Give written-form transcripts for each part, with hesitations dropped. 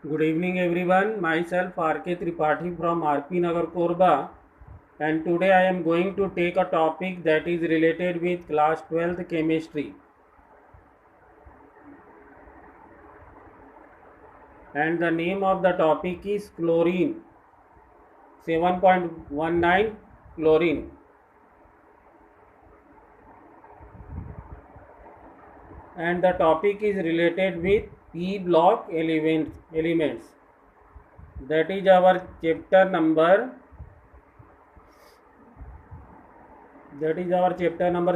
Good evening everyone. Myself R.K. Tripathi from R.P. Nagar Korba, and today I am going to take a topic that is related with class 12th chemistry, and the name of the topic is chlorine 7.19 chlorine, and the topic is related with P block elements. That is our chapter number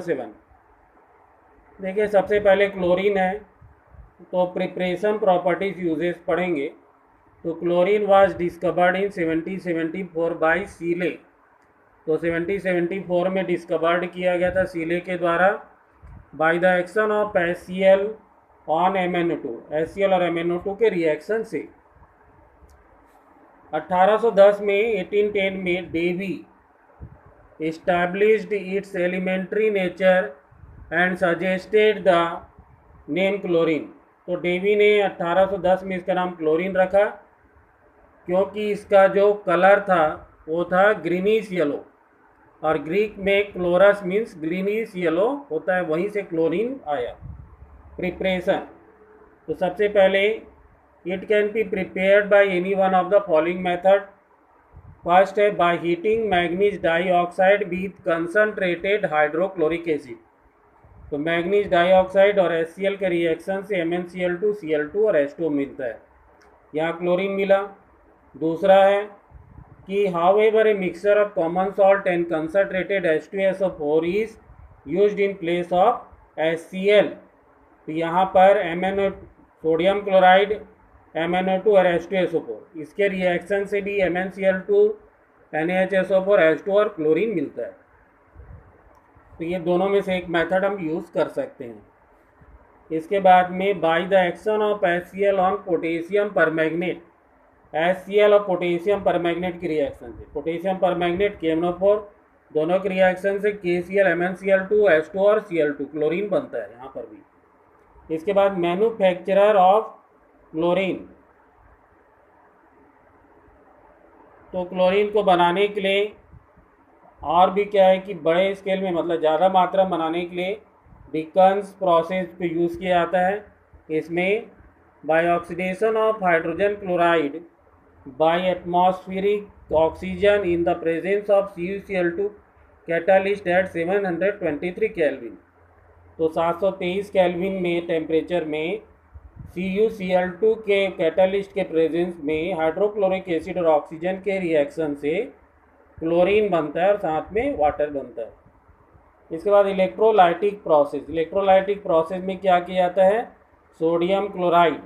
7. देखिए, सबसे पहले chlorine है तो preparation properties uses पढ़ेंगे। तो chlorine was discovered in 1774 by Scheele. तो 1774 में discovered किया गया था सीले के द्वारा by the action of HCl on MnO2, HCl और MnO2 के रिएक्शन से। 1810 में 1810 में Davy established its elementary nature and suggested the name chlorine। तो डेवी ने 1810 में इसका नाम क्लोरीन रखा क्योंकि इसका जो कलर था वो था ग्रीनिश येलो, और ग्रीक में क्लोरस मीन्स ग्रीनिश येलो होता है, वहीं से क्लोरीन आया। प्रिपरेशन, तो सबसे पहले it can be prepared by any one of the following method. First है by heating manganese dioxide with concentrated hydrochloric acid. तो मैग्नीज डाइऑक्साइड और HCl के रिएक्शन से MnCl2, Cl2 और H2 मिलता है, यहाँ क्लोरीन मिला। दूसरा है कि how ever a mixture of common salt and concentrated H2SO4 is used in place of HCl। तो यहाँ पर MnO सोडियम क्लोराइड, MnO2 और H2SO4, इसके रिएक्शन से भी MnCl2, NaHSO4, H2 और क्लोरीन मिलता है। तो ये दोनों में से एक मेथड हम यूज़ कर सकते हैं। इसके बाद में by the action of HCl on potassium परमैग्नेट, HCl और पोटेशियम परमैग्नेट की रिएक्शन से, पोटेशियम परमैग्नेट KMnO4 दोनों की रिएक्शन से KCl, MnCl2, H2 और Cl2 क्लोरीन बनता है यहाँ पर भी। इसके बाद मैन्युफैक्चरर ऑफ क्लोरीन, तो क्लोरीन को बनाने के लिए और भी क्या है कि बड़े स्केल में, मतलब ज़्यादा मात्रा बनाने के लिए डिकन्स प्रोसेस पे यूज़ किया जाता है। इसमें by oxidation of hydrogen chloride by atmospheric oxygen in the presence of CuCl2 catalyst at 723 kelvin. तो 723 केल्विन में टेम्परेचर में CuCl2 के कैटालिस्ट के प्रेजेंस में हाइड्रोक्लोरिक एसिड और ऑक्सीजन के रिएक्शन से क्लोरीन बनता है और साथ में वाटर बनता है। इसके बाद इलेक्ट्रोलाइटिक प्रोसेस, इलेक्ट्रोलाइटिक प्रोसेस में क्या किया जाता है, sodium chloride,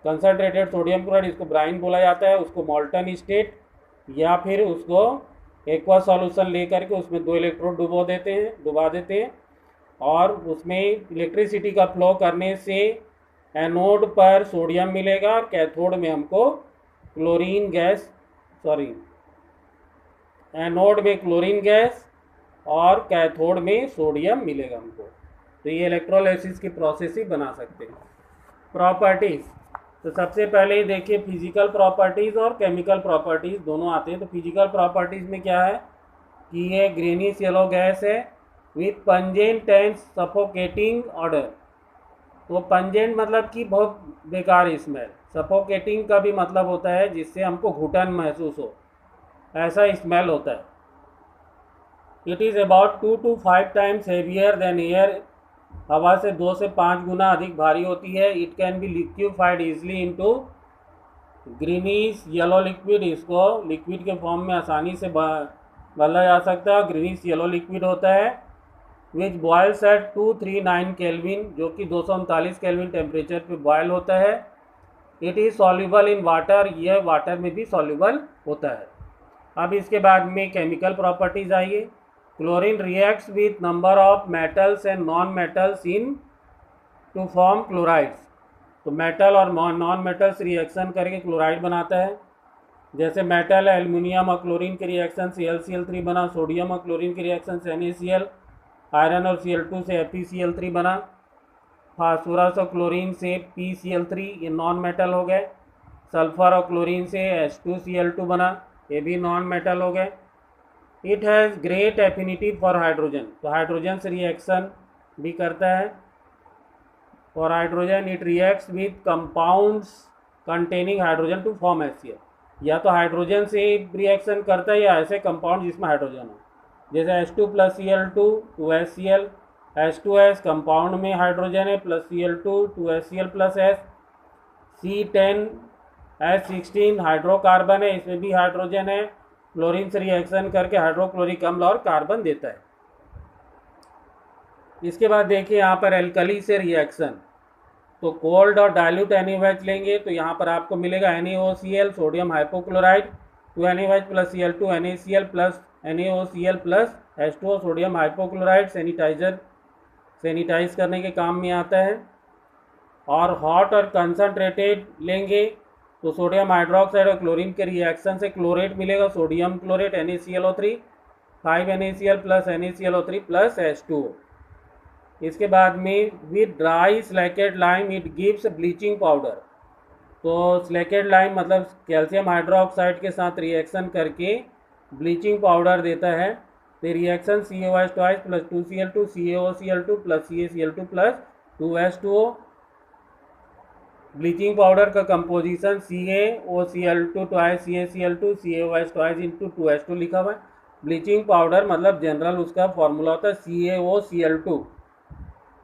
concentrated sodium chloride, इसको ब्राइन बोला जाता है, उसको मॉल्टन स्टेट या फिर उसको एक्वा सॉल्यूशन लेकर के उसमें 2 इलेक्ट्रोड डुबा देते हैं और उसमें इलेक्ट्रिसिटी का फ्लो करने से एनोड पर सोडियम मिलेगा और कैथोड में हमको क्लोरीन गैस, एनोड में क्लोरीन गैस और कैथोड में सोडियम मिलेगा हमको। तो ये इलेक्ट्रोलाइसिस की प्रोसेस ही बना सकते हैं। प्रॉपर्टीज़, तो सबसे पहले देखिए फिजिकल प्रॉपर्टीज़ और केमिकल प्रॉपर्टीज़ दोनों आते हैं। तो फिजिकल प्रॉपर्टीज़ में क्या है कि ये ग्रीनिश येलो गैस है with pungent and suffocating order. तो पंजेंट मतलब कि बहुत बेकार स्मेल, सफोकेटिंग का भी मतलब होता है जिससे हमको घुटन महसूस हो, ऐसा स्मेल होता है। It is about 2 to 5 times heavier than air, हवा से 2 से 5 गुना अधिक भारी होती है। It can B liquefied easily into greenish yellow liquid, इसको लिक्विड के फॉर्म में आसानी से बदला जा सकता है। ग्रीनिश येलो लिक्विड होता है विच बॉयल्स एट 239 केल्विन, जो कि 239 केल्विन टेम्परेचर पे बॉयल होता है। It is soluble in water, यह वाटर में भी सॉल्युबल होता है। अब इसके बाद में केमिकल प्रॉपर्टीज आइए। Chlorine reacts with number of metals and non metals in to form chlorides. तो मेटल और नॉन मेटल्स रिएक्शन करके क्लोराइड बनाता है। जैसे मेटल है, एल्युमिनियम और क्लोरीन के रिएक्शन से LCl3 बना, सोडियम और क्लोरीन के रिएक्शन से NaCl, आयरन और Cl2 से FeCl3 बना, फास्फोरस और क्लोरीन से PCl3, ये नॉन मेटल हो गए। सल्फर और क्लोरीन से H2Cl2 बना, ये भी नॉन मेटल हो गए। It has great affinity for hydrogen, तो हाइड्रोजन से रिएक्शन भी करता है। For hydrogen it reacts with compounds containing hydrogen to form HCl, या तो हाइड्रोजन से रिएक्शन करता है या ऐसे कंपाउंड जिसमें हाइड्रोजन हो, जैसे H2 + Cl2 2HCl, H2S compound में हाइड्रोजन है plus Cl2 2HCl plus S, C10H16 hydrocarbon है, इसमें भी हाइड्रोजन है, क्लोरीन से रिएक्शन करके हाइड्रोक्लोरिक अम्ल और कार्बन देता है। इसके बाद देखिए यहाँ पर एल्कली से रिएक्शन, तो कोल्ड और डाइल्यूट NaOH लेंगे तो यहाँ पर आपको मिलेगा NaOCl sodium hypochloride 2NaOH plus Cl2 NaCl plus NaOCl plus H2O sodium hypochloride sanitize करने के काम में आता है। और हॉट और कंसनट्रेटेड लेंगे तो सोडियम हाइड्रोक्साइड और क्लोरीन के रिएक्शन से क्लोरेट मिलेगा, sodium chlorate NaClO3 5NaCl plus NaClO3 plus H2O। इसके बाद में with dry slaked lime it gives bleaching powder, तो स्लैकेड लाइम मतलब कैल्शियम हाइड्रोक्साइड के साथ रिएक्शन करके ब्लीचिंग पाउडर देता है। तो reaction CaOH twice plus 2Cl2 CaOCl2 plus CaCl2 plus 2H2O। Bleaching powder का composition CaOCl2 twice CaCl2 CaOH twice into 2H2 लिखा हुआ है। ब्लीचिंग पाउडर मतलब जनरल उसका फॉर्मूला होता है CaOCl2।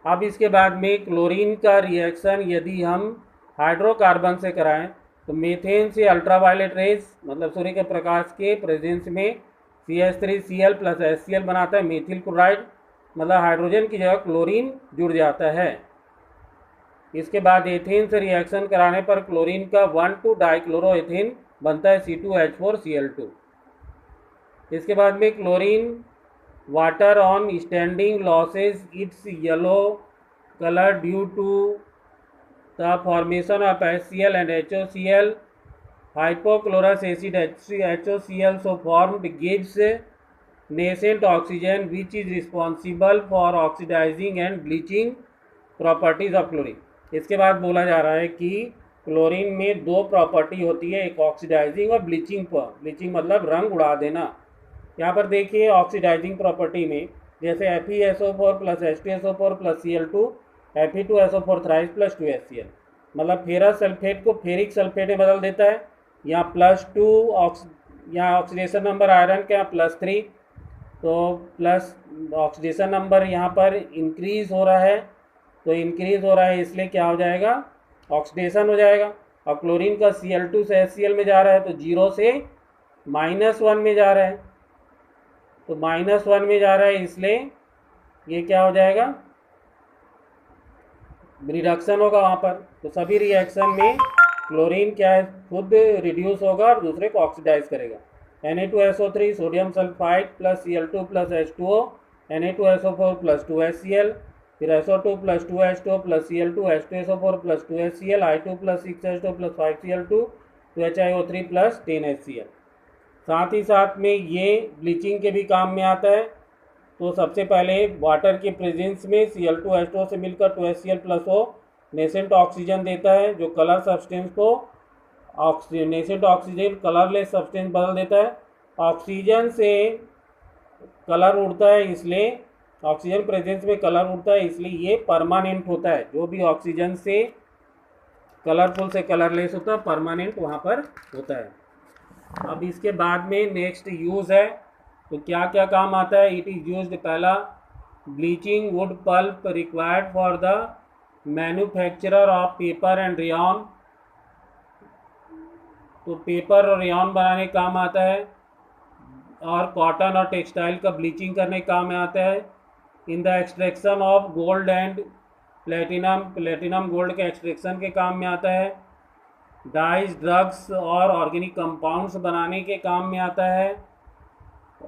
अब इसके बाद में क्लोरीन का रिएक्शन यदि हम हाइड्रोकार्बन से कराएं तो मीथेन से अल्ट्रावायलेट रेज मतलब सूर्य के प्रकाश के प्रेजेंस में CH3Cl प्लस HCl बनाता है मेथिल क्लोराइड, मतलब हाइड्रोजन की जगह क्लोरीन जुड़ जाता है। इसके बाद एथेन से रिएक्शन कराने पर क्लोरीन का 1,2-डाइक्लोरोएथेन बनता है C2H4Cl2। इसके बाद में chlorine water on standing loses its yellow colour due to the formation of HCl and HOCl, hypochlorous acid HOCl so formed gives nascent oxygen which is responsible for oxidizing and bleaching properties of chlorine। इसके बाद बोला जा रहा है कि chlorine में दो property होती है, एक ऑक्सीडाइजिंग और ब्लीचिंग। ब्लीचिंग मतलब रंग उड़ा देना। यहाँ पर देखिए ऑक्सीडाइजिंग प्रॉपर्टी में जैसे FeSO4 plus H2SO4 plus Cl2 Fe2SO4 thrice plus 2HCl, मतलब फेरस सल्फेट को फेरिक सल्फेट में बदल देता है। यहाँ +2 यहाँ ऑक्सीडेशन नंबर आयरन का +3, तो प्लस ऑक्सीडेशन नंबर यहाँ पर इंक्रीज हो रहा है, तो इंक्रीज हो रहा है इसलिए क्या हो जाएगा, ऑक्सीडेशन हो जाएगा। और क्लोरीन का Cl2 से HCl में जा रहा है तो 0 से -1 में जा रहा है, तो -1 में जा रहा है इसलिए ये क्या हो जाएगा, रिडक्शन होगा वहाँ पर। तो सभी रिएक्शन में क्लोरीन क्या है, खुद रिड्यूस होगा और दूसरे को ऑक्सीडाइज करेगा। Na2SO3 sodium sulphide plus Cl2 plus H2O, Na2SO4 plus 2HCl, फिर SO2 plus 2H2O plus Cl2 H2SO4 plus 2HCl, I2 plus 6H2 plus 5Cl2 2HiO3 plus 10HCl। साथ ही साथ में ये ब्लीचिंग के भी काम में आता है। तो सबसे पहले वाटर के प्रेजेंस में Cl2H2O से मिलकर 2HCl plus O nascent oxygen देता है, जो कलर सब्सटेंस को नेसेंट ऑक्सीजन कलरलेस सब्सटेंस बदल देता है। ऑक्सीजन से कलर उड़ता है, इसलिए ऑक्सीजन प्रेजेंस में कलर उड़ता है, इसलिए ये परमानेंट होता है। जो भी ऑक्सीजन से कलरफुल से कलरलेस होता है परमानेंट वहाँ पर होता है। अब इसके बाद में नेक्स्ट यूज़ है, तो क्या क्या काम आता है। इट इज़ यूज्ड, पहला bleaching wood pulp required for the manufacturer of paper and rayon, तो पेपर और रेयॉन बनाने काम आता है। और कॉटन और टेक्सटाइल का ब्लीचिंग करने काम में आता है। In the extraction of gold and platinum gold के एक्सट्रैक्शन के काम में आता है। डाइज ड्रग्स और ऑर्गेनिक कंपाउंड्स बनाने के काम में आता है।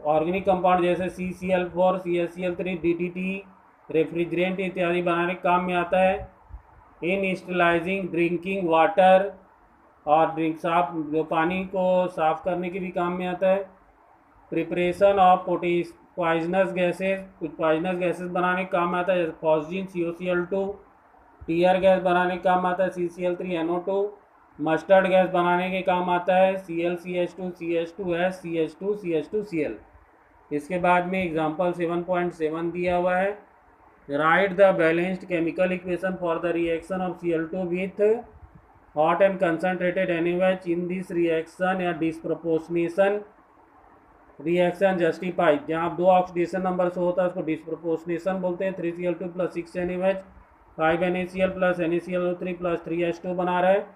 ऑर्गेनिक कंपाउंड जैसे CCl4 CHCl3 DDT रेफ्रिजरेंट इत्यादि बनाने के काम में आता है। इन स्टेलाइजिंग ड्रिंकिंग वाटर, और जो पानी को साफ करने के भी काम में आता है। प्रिपरेशन ऑफ पॉइजनस गैसेस, कुछ पॉइजनस गैसेस बनाने के काम में आता है, जैसे फॉस्जीन COCl2, टीयर गैस बनाने के काम आता है CCl3NO2, मस्टर्ड गैस बनाने के काम आता है, ClCH2 CH2S CH2 CH2Cl। इसके बाद में एग्जाम्पल 7.7 दिया हुआ है, right the balanced chemical equation for the reaction of Cl2 with hot and concentrated NaOH in this reaction या डिसप्रोपोर्शनेशन रिएक्शन जस्टिफाइड। जहाँ दो ऑक्सीडेशन नंबर से होता है उसको डिसप्रोपोर्शनेशन बोलते हैं। 3Cl2 + 6NaOH 5NaCl + NaCl3 + 3H2 बना रहा है।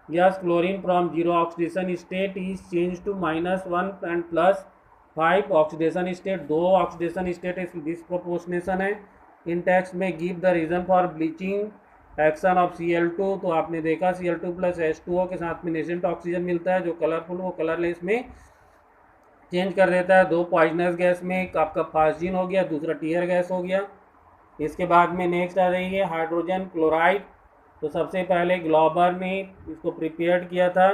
Yes chlorine from 0 oxidation state is change to -1 and +5 oxidation state. 2 oxidation state disproportionation है। इन टेक्स्ट में give the reason for bleaching action of Cl2। तो आपने देखा Cl2 + H2O के साथ में नेसेंट ऑक्सीजन मिलता है जो कलरफुल वो कलरलेस में चेंज कर देता है। 2 पॉइजनस गैस में एक आपका फास्जिन हो गया, दूसरा टीयर गैस हो गया। इसके बाद में नेक्स्ट आ रही है हाइड्रोजन क्लोराइड। तो सबसे पहले ग्लोबर ने इसको प्रिपेयर किया था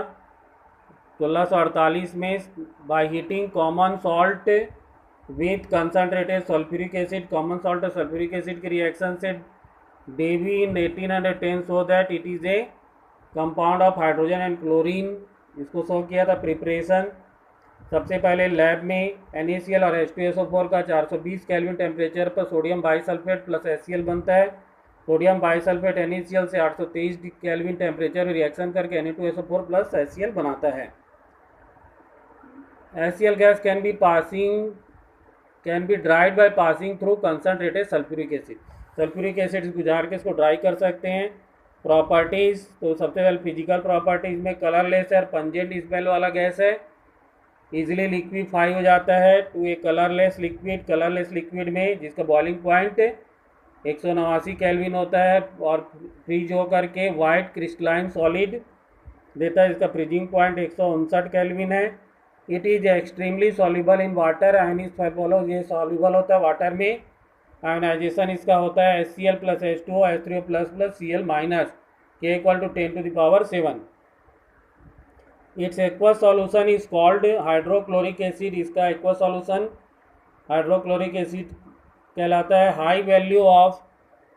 1648 में by heating common salt with concentrated sulphuric acid. Common salt और सल्फ्यूरिक एसिड के रिएक्शन से Davy in 1810 so that it is a compound of hydrogen and chlorine. इसको शो किया था प्रिपरेशन। सबसे पहले लैब में NaCl और H2SO4 का 420 केल्विन टेम्परेचर पर सोडियम बाइसल्फेट प्लस HCl बनता है। सोडियम बाइसल्फेट NaCl से 823 केल्विन टेम्परेचर में रिएक्शन करके Na2SO4 प्लस HCl बनाता है। HCl gas can be dried by passing through concentrated sulphuric acid. Sulphuric acid गुजार के इसको ड्राई कर सकते हैं। प्रॉपर्टीज़, तो सबसे पहले फिजिकल प्रॉपर्टीज़ में कलरलेस और पंजेंट स्मेल वाला गैस है। इजीली लिक्विफाई हो जाता है to a colourless liquid. Colourless liquid में जिसका बॉइलिंग पॉइंट 189 केल्विन होता है और फ्रीज होकर के वाइट क्रिस्टलाइन सॉलिड देता है। इसका फ्रीजिंग पॉइंट 159 केल्विन है। It is extremely soluble in water. आयनिस फॉलो ये सॉल्युबल होता है वाटर में। आयनाइजेशन इसका होता है HCl + H2O H3O + Cl - K = 10⁻⁷। It's aqua solution is called hydrochloric acid. इसका एक्वा सॉल्यूशन हाइड्रोक्लोरिक एसिड कहलाता है। High value of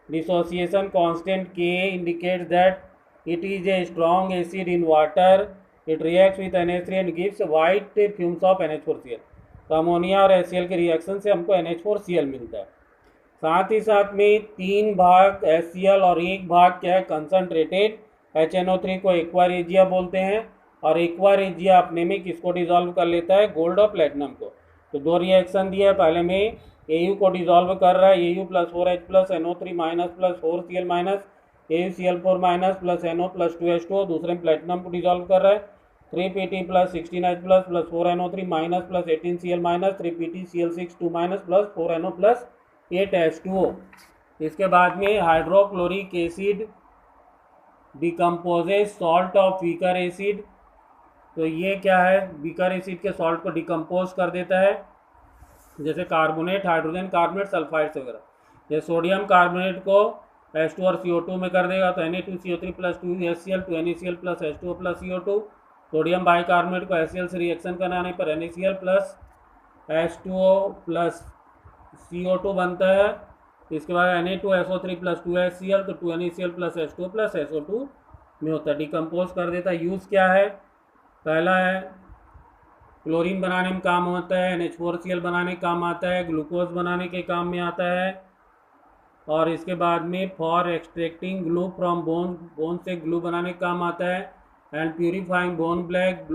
dissociation constant K indicates that it is a strong acid in water. It reacts with NH3 and gives white fumes of NH4Cl। तो ammonia और HCl के reaction से हमको NH4Cl मिलता है। साथ ही साथ में 3 भाग HCl और 1 भाग क्या है कंसनट्रेटेड HNO3 को एक्वा रेजिया बोलते हैं। और एक्वा रेजिया अपने में किसको डिजॉल्व कर लेता है? गोल्ड और प्लेटिनम को। तो 2 रिएक्शन दिया है। पहले में Au को डिजॉल्व कर रहा है, Au + 4H + NO3 - + 4Cl - AuCl4 - + NO + 2H2O। दूसरे में प्लेटिनम को डिजॉल्व कर रहा है 3Pt + 16H + 4NO3 - + 18Cl - 3PtCl6 2 - + 4NO + 8H2O। इसके बाद में hydrochloric acid decomposes salt of weaker acid. तो ये क्या है? वीकर एसिड के सॉल्ट को डिकम्पोज कर देता है, जैसे कार्बोनेट, हाइड्रोजन कार्बोनेट, सल्फाइड्स वगैरह। जैसे सोडियम कार्बोनेट को H2 और CO2 में कर देगा तो Na2CO3 + 2HCl 2NaCl + H2O + CO2। Sodium bicarbonate को HCl से रिएक्शन कराने पर NaCl + H2O + CO2 बनता है। इसके बाद Na2SO3 + 2HCl तो 2NaCl + H2O + SO2 में होता है, डिकम्पोज कर देता है। यूज़ क्या है? पहला है क्लोरीन बनाने में काम होता है, NH4Cl बनाने काम आता है, ग्लूकोज बनाने के काम में आता है। और इसके बाद में for extracting glue from bone, bone से ग्लू बनाने का काम आता है। एंड प्यूरीफाइंग बोन ब्लैक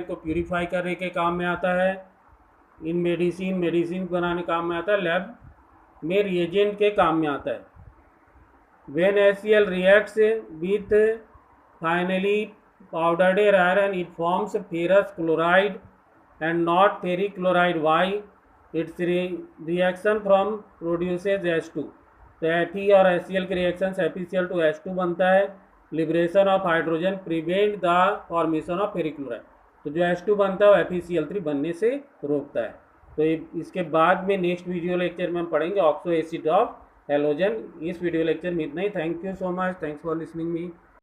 को प्यूरीफाई करने के काम में आता है। इन मेडिसिन बनाने काम में आता है। लैब में रिएजेंट के काम में आता है। When HCl reacts with finally powdered iron it forms ferrous chloride and not ferric chloride. Why? Its reaction from produces H2। तो Fe और HCl के रिएक्शन से FeCl to H2 बनता है। Liberation of hydrogen prevent the formation of ferric chloride. तो जो H2 बनता है वो FeCl3 बनने से रोकता है। तो इसके बाद में नेक्स्ट वीडियो लेक्चर में हम पढ़ेंगे ऑक्सो एसिड ऑफ हैलोजन। इस वीडियो लेक्चर में इतना ही। Thank you so much, thanks for listening me.